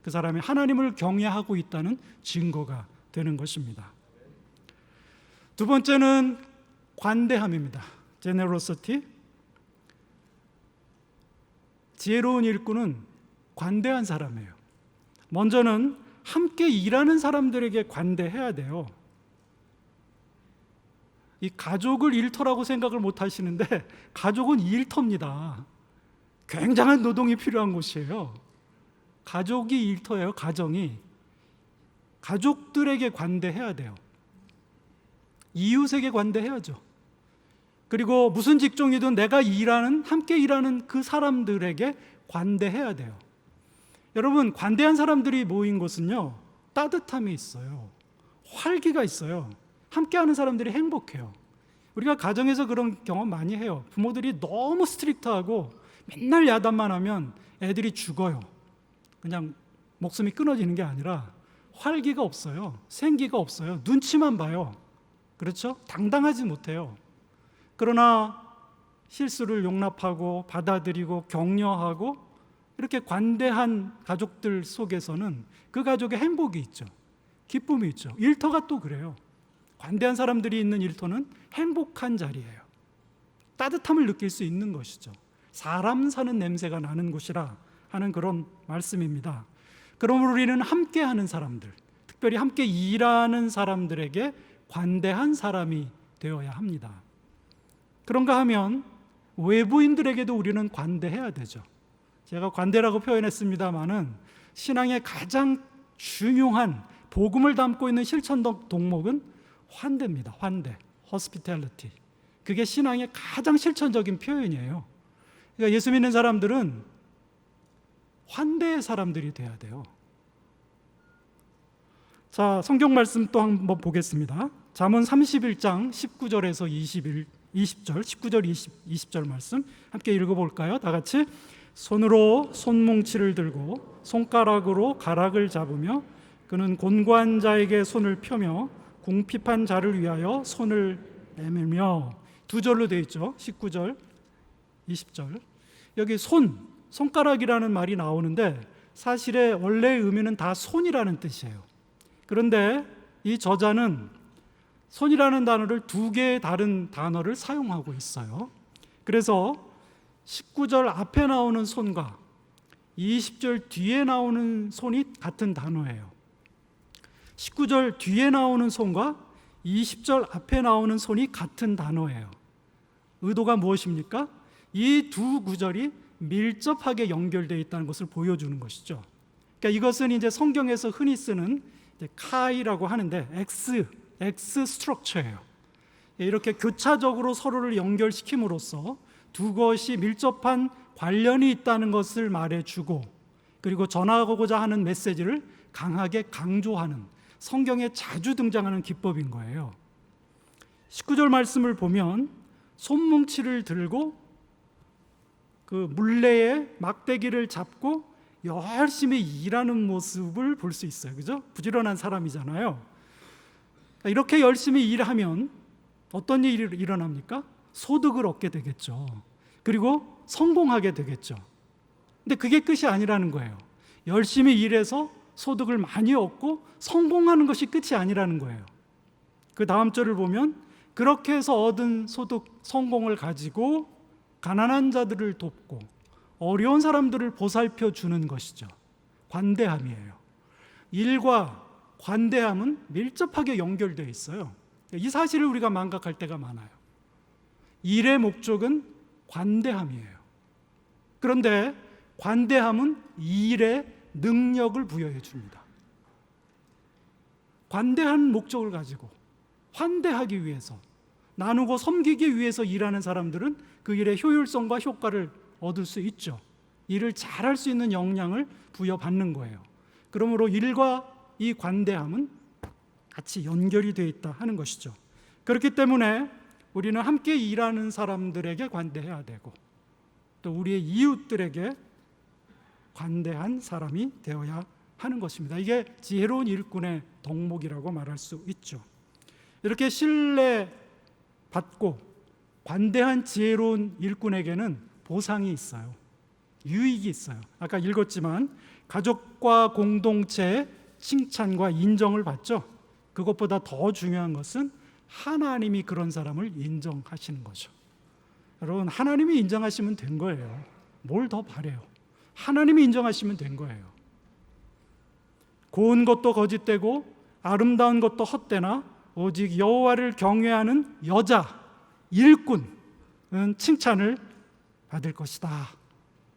그 사람이 하나님을 경외하고 있다는 증거가 되는 것입니다. 두 번째는 관대함입니다. 제네로시티. 지혜로운 일꾼은 관대한 사람이에요. 먼저는 함께 일하는 사람들에게 관대해야 돼요. 이 가족을 일터라고 생각을 못 하시는데 가족은 일터입니다. 굉장한 노동이 필요한 곳이에요. 가족이 일터예요. 가정이. 가족들에게 관대해야 돼요. 이웃에게 관대해야죠. 그리고 무슨 직종이든 내가 함께 일하는 그 사람들에게 관대해야 돼요. 여러분, 관대한 사람들이 모인 곳은요, 따뜻함이 있어요. 활기가 있어요. 함께하는 사람들이 행복해요. 우리가 가정에서 그런 경험 많이 해요. 부모들이 너무 스트릭트하고 맨날 야단만 하면 애들이 죽어요. 그냥 목숨이 끊어지는 게 아니라 활기가 없어요. 생기가 없어요. 눈치만 봐요. 그렇죠? 당당하지 못해요. 그러나 실수를 용납하고 받아들이고 격려하고 이렇게 관대한 가족들 속에서는 그 가족의 행복이 있죠. 기쁨이 있죠. 일터가 또 그래요. 관대한 사람들이 있는 일터는 행복한 자리예요. 따뜻함을 느낄 수 있는 것이죠. 사람 사는 냄새가 나는 곳이라 하는 그런 말씀입니다. 그러므로 우리는 함께하는 사람들, 특별히 함께 일하는 사람들에게 관대한 사람이 되어야 합니다. 그런가 하면 외부인들에게도 우리는 관대해야 되죠. 제가 관대라고 표현했습니다마는 신앙의 가장 중요한 복음을 담고 있는 실천 동목은 환대입니다. 환대, hospitality. 그게 신앙의 가장 실천적인 표현이에요. 그러니까 예수 믿는 사람들은 환대의 사람들이 돼야 돼요. 자, 성경 말씀 또 한번 보겠습니다. 잠언 31장 19절에서 20절, 19절, 20절 말씀 함께 읽어볼까요? 다 같이. 손으로 손뭉치를 들고 손가락으로 가락을 잡으며 그는 곤고한 자에게 손을 펴며 궁핍한 자를 위하여 손을 내밀며. 두 절로 되어 있죠. 19절, 20절. 여기 손가락이라는 말이 나오는데 사실의 원래의 의미는 다 손이라는 뜻이에요. 그런데 이 저자는 손이라는 단어를 두 개의 다른 단어를 사용하고 있어요. 그래서 19절 앞에 나오는 손과 20절 뒤에 나오는 손이 같은 단어예요. 19절 뒤에 나오는 손과 20절 앞에 나오는 손이 같은 단어예요. 의도가 무엇입니까? 이 두 구절이 밀접하게 연결되어 있다는 것을 보여주는 것이죠. 그러니까 이것은 이제 성경에서 흔히 쓰는 카이라고 하는데 X 스트럭처예요. 이렇게 교차적으로 서로를 연결시킴으로써 두 것이 밀접한 관련이 있다는 것을 말해주고 그리고 전하고자 하는 메시지를 강하게 강조하는 성경에 자주 등장하는 기법인 거예요. 19절 말씀을 보면 손뭉치를 들고 그 물레에 막대기를 잡고 열심히 일하는 모습을 볼 수 있어요. 그죠? 부지런한 사람이잖아요. 이렇게 열심히 일하면 어떤 일이 일어납니까? 소득을 얻게 되겠죠. 그리고 성공하게 되겠죠. 근데 그게 끝이 아니라는 거예요. 열심히 일해서 소득을 많이 얻고 성공하는 것이 끝이 아니라는 거예요. 그 다음 절을 보면 그렇게 해서 얻은 소득, 성공을 가지고 가난한 자들을 돕고 어려운 사람들을 보살펴 주는 것이죠. 관대함이에요. 일과 관대함은 밀접하게 연결되어 있어요. 이 사실을 우리가 망각할 때가 많아요. 일의 목적은 관대함이에요. 그런데 관대함은 일에 능력을 부여해 줍니다. 관대한 목적을 가지고 환대하기 위해서, 나누고 섬기기 위해서 일하는 사람들은 그 일의 효율성과 효과를 얻을 수 있죠. 일을 잘할 수 있는 역량을 부여받는 거예요. 그러므로 일과 이 관대함은 같이 연결이 되어 있다 하는 것이죠. 그렇기 때문에 우리는 함께 일하는 사람들에게 관대해야 되고 또 우리의 이웃들에게 관대한 사람이 되어야 하는 것입니다. 이게 지혜로운 일꾼의 덕목이라고 말할 수 있죠. 이렇게 신뢰받고 관대한 지혜로운 일꾼에게는 보상이 있어요. 유익이 있어요. 아까 읽었지만 가족과 공동체의 칭찬과 인정을 받죠. 그것보다 더 중요한 것은 하나님이 그런 사람을 인정하시는 거죠. 여러분, 하나님이 인정하시면 된 거예요. 뭘 더 바래요? 하나님이 인정하시면 된 거예요. 고운 것도 거짓되고 아름다운 것도 헛되나 오직 여호와를 경외하는 여자, 일꾼은 칭찬을 받을 것이다.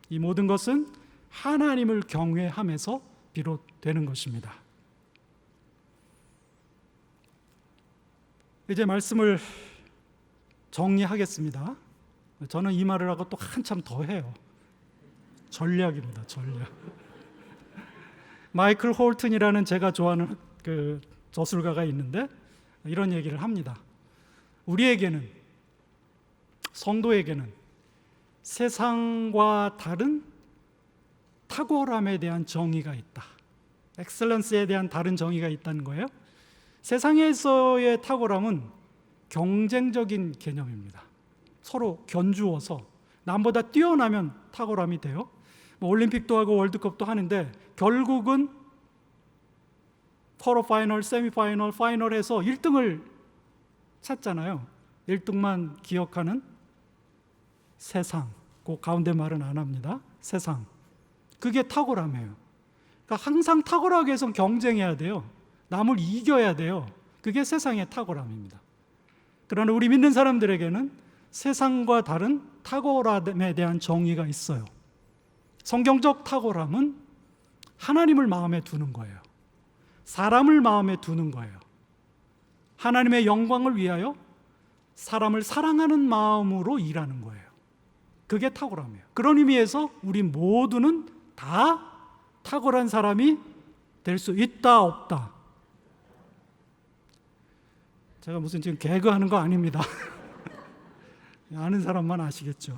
이 모든 것은 하나님을 경외함에서 비롯되는 것입니다. 이제 말씀을 정리하겠습니다. 저는 이 말을 하고 또 한참 더 해요. 전략입니다, 전략. 마이클 홀튼이라는 제가 좋아하는 그 저술가가 있는데 이런 얘기를 합니다. 우리에게는, 성도에게는 세상과 다른 탁월함에 대한 정의가 있다. 엑셀런스에 대한 다른 정의가 있다는 거예요. 세상에서의 탁월함은 경쟁적인 개념입니다. 서로 견주어서 남보다 뛰어나면 탁월함이 돼요. 올림픽도 하고 월드컵도 하는데 결국은 쿼터 파이널, 세미 파이널, 파이널에서 1등을 찾잖아요. 1등만 기억하는 세상. 그 가운데 말은 안 합니다. 세상. 그게 탁월함이에요. 그러니까 항상 탁월하기 위해서는 경쟁해야 돼요. 남을 이겨야 돼요. 그게 세상의 탁월함입니다. 그러나 우리 믿는 사람들에게는 세상과 다른 탁월함에 대한 정의가 있어요. 성경적 탁월함은 하나님을 마음에 두는 거예요. 사람을 마음에 두는 거예요. 하나님의 영광을 위하여 사람을 사랑하는 마음으로 일하는 거예요. 그게 탁월함이에요. 그런 의미에서 우리 모두는 다 탁월한 사람이 될 수 있다, 없다. 제가 무슨 지금 개그하는 거 아닙니다. 아는 사람만 아시겠죠.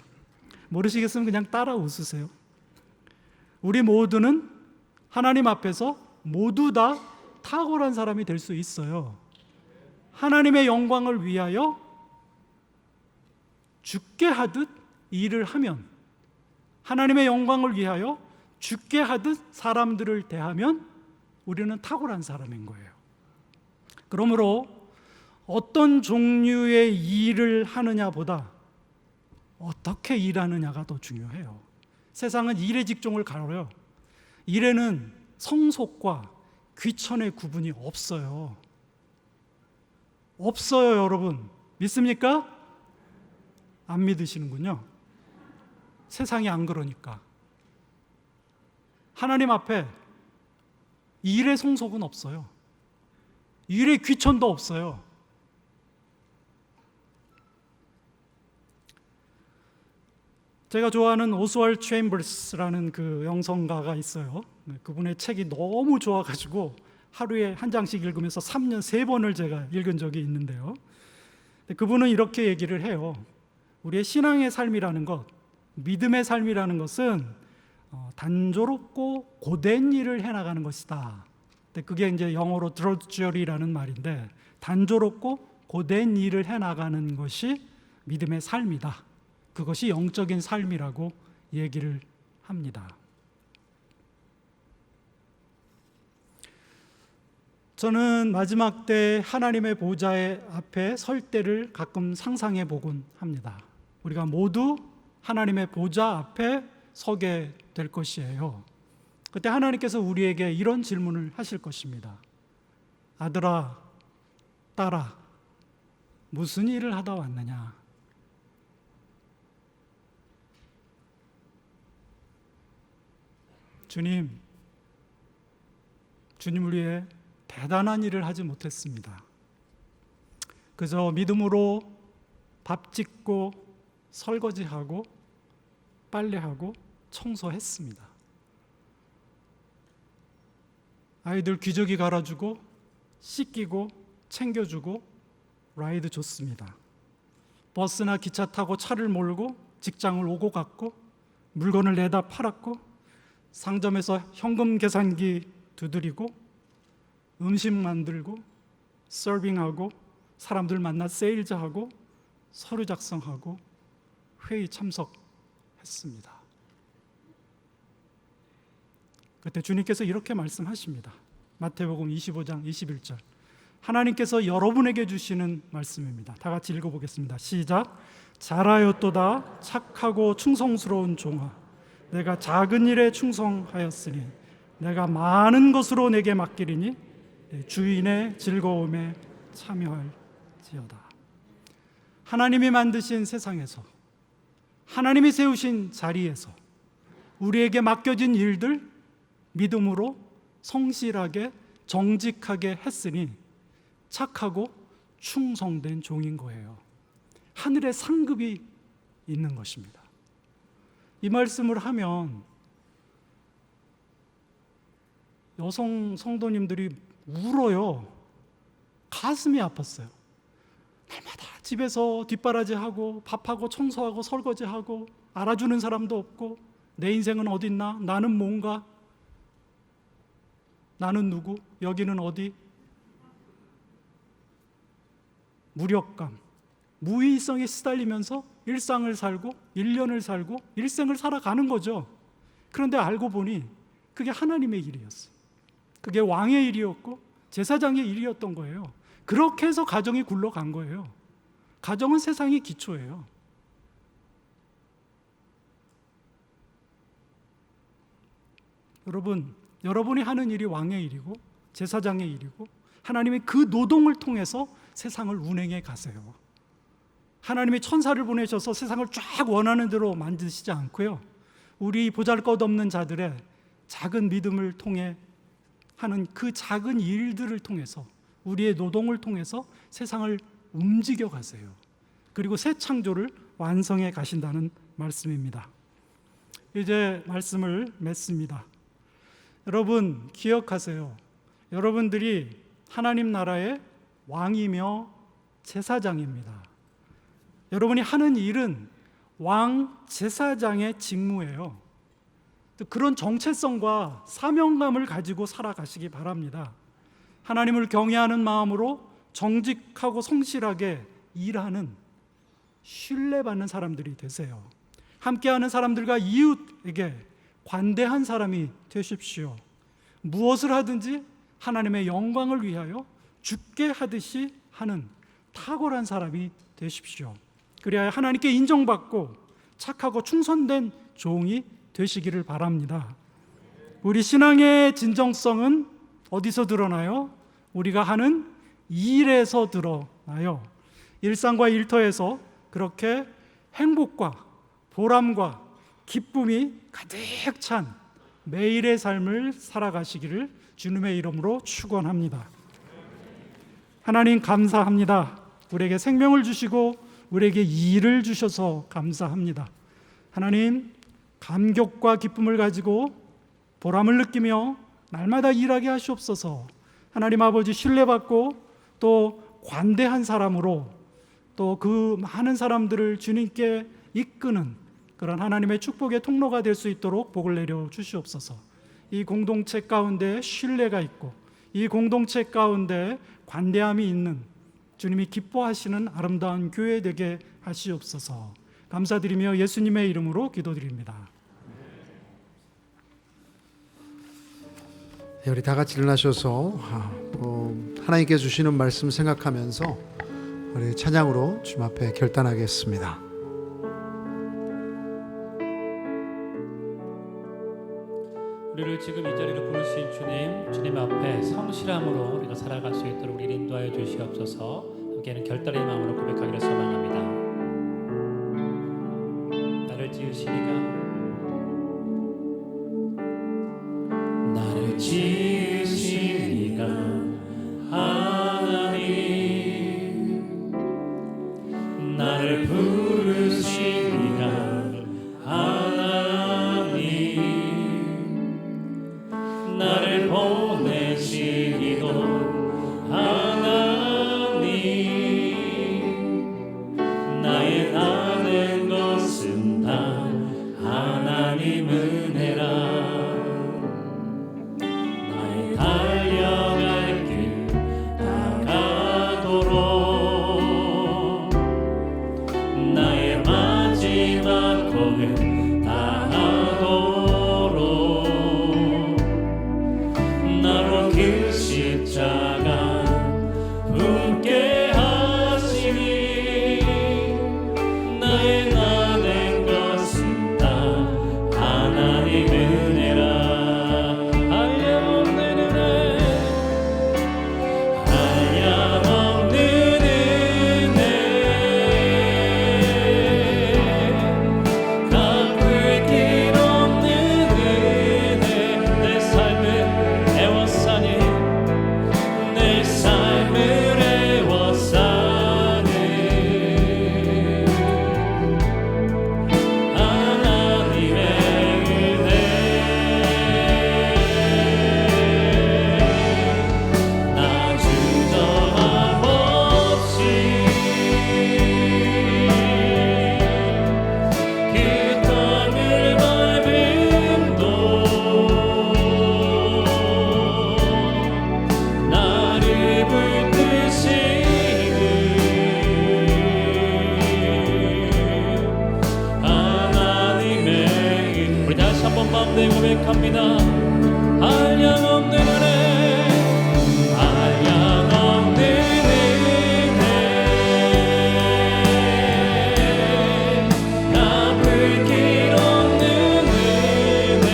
모르시겠으면 그냥 따라 웃으세요. 우리 모두는 하나님 앞에서 모두 다 탁월한 사람이 될 수 있어요. 하나님의 영광을 위하여 죽게 하듯 일을 하면, 하나님의 영광을 위하여 죽게 하듯 사람들을 대하면 우리는 탁월한 사람인 거예요. 그러므로 어떤 종류의 일을 하느냐보다 어떻게 일하느냐가 더 중요해요. 세상은 일의 직종을 가려요. 일에는 성속과 귀천의 구분이 없어요. 없어요, 여러분. 믿습니까? 안 믿으시는군요. 세상이 안 그러니까. 하나님 앞에 일의 성속은 없어요. 일의 귀천도 없어요. 제가 좋아하는 오스왈드 체인버스라는 그 영성가가 있어요. 그분의 책이 너무 좋아가지고 하루에 한 장씩 읽으면서 3년 3번을 제가 읽은 적이 있는데요. 그분은 이렇게 얘기를 해요. 우리의 신앙의 삶이라는 것, 믿음의 삶이라는 것은 단조롭고 고된 일을 해나가는 것이다. 그게 이제 영어로 drudgery라는 말인데, 단조롭고 고된 일을 해나가는 것이 믿음의 삶이다. 그것이 영적인 삶이라고 얘기를 합니다. 저는 마지막 때 하나님의 보좌의 앞에 설 때를 가끔 상상해 보곤 합니다. 우리가 모두 하나님의 보좌 앞에 서게 될 것이에요. 그때 하나님께서 우리에게 이런 질문을 하실 것입니다. 아들아, 딸아, 무슨 일을 하다 왔느냐? 주님을 위해 대단한 일을 하지 못했습니다. 그저 믿음으로 밥 짓고 설거지하고 빨래하고 청소했습니다. 아이들 기저귀 갈아주고 씻기고 챙겨주고 라이드 줬습니다. 버스나 기차 타고 차를 몰고 직장을 오고 갔고 물건을 내다 팔았고 상점에서 현금 계산기 두드리고 음식 만들고 서빙하고 사람들 만나 세일즈하고 서류 작성하고 회의 참석했습니다. 그때 주님께서 이렇게 말씀하십니다. 마태복음 25장 21절. 하나님께서 여러분에게 주시는 말씀입니다. 다 같이 읽어보겠습니다. 시작. 잘하였도다 착하고 충성스러운 종아, 내가 작은 일에 충성하였으니 내가 많은 것으로 내게 맡기리니 내 주인의 즐거움에 참여할지어다. 하나님이 만드신 세상에서, 하나님이 세우신 자리에서 우리에게 맡겨진 일들 믿음으로 성실하게 정직하게 했으니 착하고 충성된 종인 거예요. 하늘의 상급이 있는 것입니다. 이 말씀을 하면 여성 성도님들이 울어요. 가슴이 아팠어요. 날마다 집에서 뒷바라지하고 밥하고 청소하고 설거지하고 알아주는 사람도 없고 내 인생은 어딨나? 나는 뭔가? 나는 누구? 여기는 어디? 무력감, 무의성에 시달리면서 일상을 살고 1년을 살고 일생을 살아가는 거죠. 그런데 알고 보니 그게 하나님의 일이었어요. 그게 왕의 일이었고 제사장의 일이었던 거예요. 그렇게 해서 가정이 굴러간 거예요. 가정은 세상의 기초예요. 여러분, 여러분이 하는 일이 왕의 일이고 제사장의 일이고 하나님이 그 노동을 통해서 세상을 운행해 가세요. 하나님이 천사를 보내셔서 세상을 쫙 원하는 대로 만드시지 않고요. 우리 보잘것없는 자들의 작은 믿음을 통해 하는 그 작은 일들을 통해서 우리의 노동을 통해서 세상을 움직여 가세요. 그리고 새 창조를 완성해 가신다는 말씀입니다. 이제 말씀을 맺습니다. 여러분 기억하세요. 여러분들이 하나님 나라의 왕이며 제사장입니다. 여러분이 하는 일은 왕 제사장의 직무예요. 그런 정체성과 사명감을 가지고 살아가시기 바랍니다. 하나님을 경외하는 마음으로 정직하고 성실하게 일하는 신뢰받는 사람들이 되세요. 함께하는 사람들과 이웃에게 관대한 사람이 되십시오. 무엇을 하든지 하나님의 영광을 위하여 죽게 하듯이 하는 탁월한 사람이 되십시오. 그래야 하나님께 인정받고 착하고 충성된 종이 되시기를 바랍니다. 우리 신앙의 진정성은 어디서 드러나요? 우리가 하는 일에서 드러나요. 일상과 일터에서 그렇게 행복과 보람과 기쁨이 가득 찬 매일의 삶을 살아가시기를 주님의 이름으로 축원합니다. 하나님 감사합니다. 우리에게 생명을 주시고 우리에게 일을 주셔서 감사합니다. 하나님 감격과 기쁨을 가지고 보람을 느끼며 날마다 일하게 하시옵소서. 하나님 아버지 신뢰받고 또 관대한 사람으로 또 그 많은 사람들을 주님께 이끄는 그런 하나님의 축복의 통로가 될 수 있도록 복을 내려 주시옵소서. 이 공동체 가운데 신뢰가 있고 이 공동체 가운데 관대함이 있는 주님이 기뻐하시는 아름다운 교회 되게 하시옵소서. 감사드리며 예수님의 이름으로 기도드립니다.
네, 우리 다 같이 일어나셔서 하나님께 주시는 말씀 생각하면서 우리 찬양으로 주님 앞에 결단하겠습니다.
우리를 지금 이 자리로 부르신 주님 앞에 성실함으로 우리가 살아갈 수 있도록 우리를 인도하여 주시옵소서. 함께하는 결단의 마음으로 고백하기를 소망합니다. 나를 지으시니가 나를 지으시니가 하나님 나를 부르시니가 하나님 나를 보내시기도 하나님 나의 나는 것은 다 하나님 은혜라 나의 달려갈 길 다가도록 나의 마지막 곡을 다하도록 나로 그 십자가 품게 하시니 나의 나는 것은 다 하나님 은혜라 네 고백합니다. 한량없는 은혜, 한량없는 은혜, 갚을 길 없는 은혜,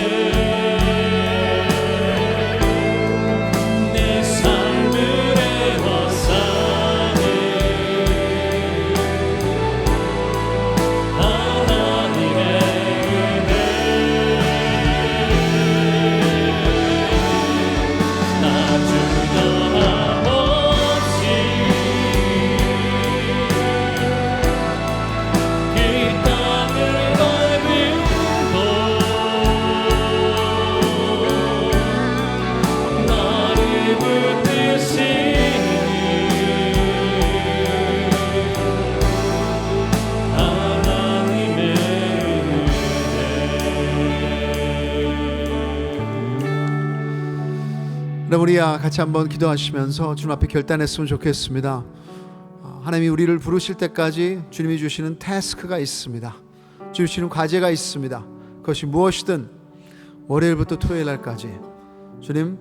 내 삶을 애워싸네. 하나님의 은혜, 나 주저함 없이 이 땅을 밟으도 나를 붙드시니 하나님의
여러분, 우리 같이 한번 기도하시면서 주님 앞에 결단했으면 좋겠습니다. 하나님이 우리를 부르실 때까지 주님이 주시는 태스크가 있습니다. 주시는 과제가 있습니다. 그것이 무엇이든 월요일부터 토요일 날까지 주님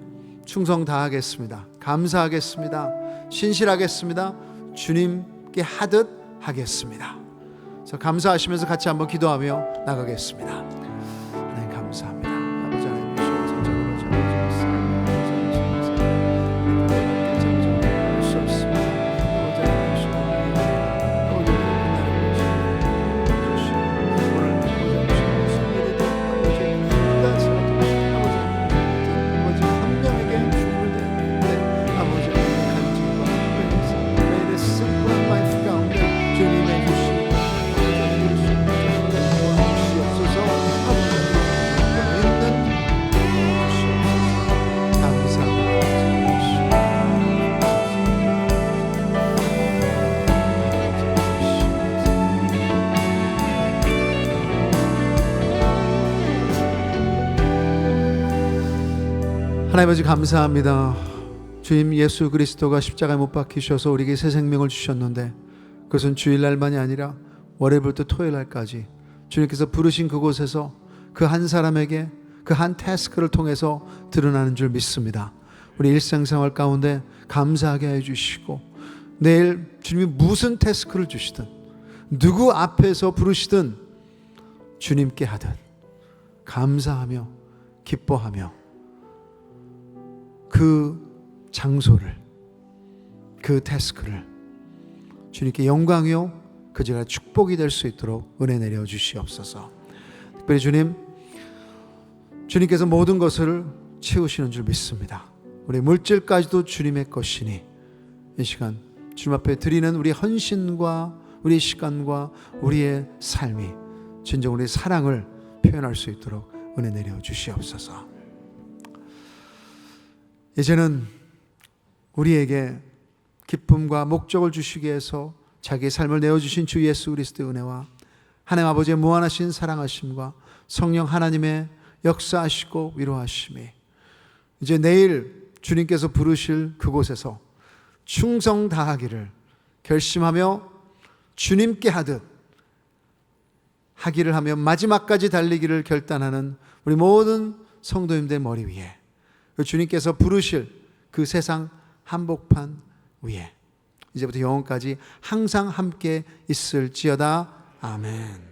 충성 다하겠습니다. 감사하겠습니다. 신실하겠습니다. 주님께 하듯 하겠습니다. 그래서 감사하시면서 같이 한번 기도하며 나가겠습니다. 하나님 감사합니다. 아버지 하나님 하나님 아버지 감사합니다. 주님 예수 그리스도가 십자가에 못 박히셔서 우리에게 새 생명을 주셨는데 그것은 주일날만이 아니라 월요일부터 토요일날까지 주님께서 부르신 그곳에서 그 한 사람에게 그 한 태스크를 통해서 드러나는 줄 믿습니다. 우리 일상생활 가운데 감사하게 해주시고 내일 주님이 무슨 태스크를 주시든 누구 앞에서 부르시든 주님께 하듯 감사하며 기뻐하며 그 장소를, 그 태스크를 주님께 영광이요 그제가 축복이 될 수 있도록 은혜 내려 주시옵소서. 특별히 주님께서 모든 것을 채우시는 줄 믿습니다. 우리 물질까지도 주님의 것이니 이 시간 주님 앞에 드리는 우리 헌신과 우리 시간과 우리의 삶이 진정 우리의 사랑을 표현할 수 있도록 은혜 내려 주시옵소서. 이제는 우리에게 기쁨과 목적을 주시기 위해서 자기의 삶을 내어주신 주 예수 그리스도의 은혜와 하나님 아버지의 무한하신 사랑하심과 성령 하나님의 역사하시고 위로하심이 이제 내일 주님께서 부르실 그곳에서 충성 다하기를 결심하며 주님께 하듯 하기를 하며 마지막까지 달리기를 결단하는 우리 모든 성도님들 머리 위에 주님께서 부르실 그 세상 한복판 위에 이제부터 영원까지 항상 함께 있을지어다. 아멘.